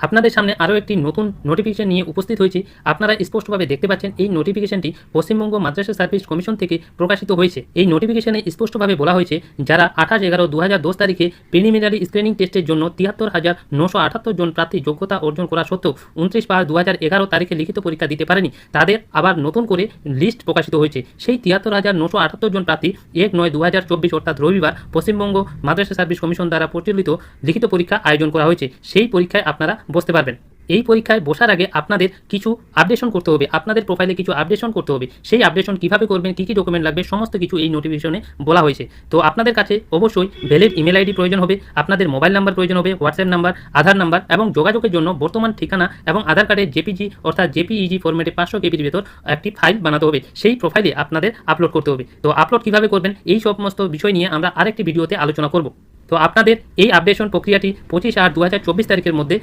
আপনাদের সামনে আরও একটি নতুন নোটিফিকেশন নিয়ে উপস্থিত হয়েছি। আপনারা স্পষ্টভাবে দেখতে পাচ্ছেন এই নোটিফিকেশনটি পশ্চিমবঙ্গ মাদ্রাসা সার্ভিস কমিশন থেকে প্রকাশিত হয়েছে। এই নোটিফিকেশনে স্পষ্টভাবে বলা হয়েছে যারা 28/11/2010 তারিখে প্রিলিমিনারি স্ক্রিনিং টেস্টের জন্য 73,978 জন প্রার্থী যোগ্যতা অর্জন করা সত্ত্বেও 29/5/2011 তারিখে লিখিত পরীক্ষা দিতে পারেনি, তাদের আবার নতুন করে লিস্ট প্রকাশিত হয়েছে। সেই 73,978 জন প্রার্থী 1/9/2024 অর্থাৎ রবিবার পশ্চিমবঙ্গ মাদ্রাসা সার্ভিস কমিশন দ্বারা পরিচালিত লিখিত পরীক্ষা আয়োজন করা হয়েছে। সেই পরীক্ষায় আপনারা বসতে পারবেন। এই পরীক্ষায় বসার আগে আপনাদের কিছু আপডেশন করতে হবে, আপনাদের প্রোফাইলে কিছু আপডেশন করতে হবে। সেই আপডেশন কীভাবে করবেন, কী কী ডকুমেন্ট লাগবে, সমস্ত কিছু এই নোটিফিকেশনে বলা হয়েছে। তো আপনাদের কাছে অবশ্যই ভ্যালিড ইমেল আইডি প্রয়োজন হবে, আপনাদের মোবাইল নাম্বার প্রয়োজন হবে, হোয়াটসঅ্যাপ নাম্বার, আধার নাম্বার এবং যোগাযোগের জন্য বর্তমান ঠিকানা এবং আধার কার্ডের জেপিজি অর্থাৎ জেপিইজি ফরম্যাটে 500 কেবির ভেতর একটি ফাইল বানাতে হবে। সেই প্রোফাইলে আপনাদের আপলোড করতে হবে। তো আপলোড কীভাবে করবেন এই সমস্ত বিষয় নিয়ে আমরা আরেকটি ভিডিওতে আলোচনা করব। তো আপনাদের এই আপডেশন প্রক্রিয়াটি 25/8/2024 তারিখের মধ্যে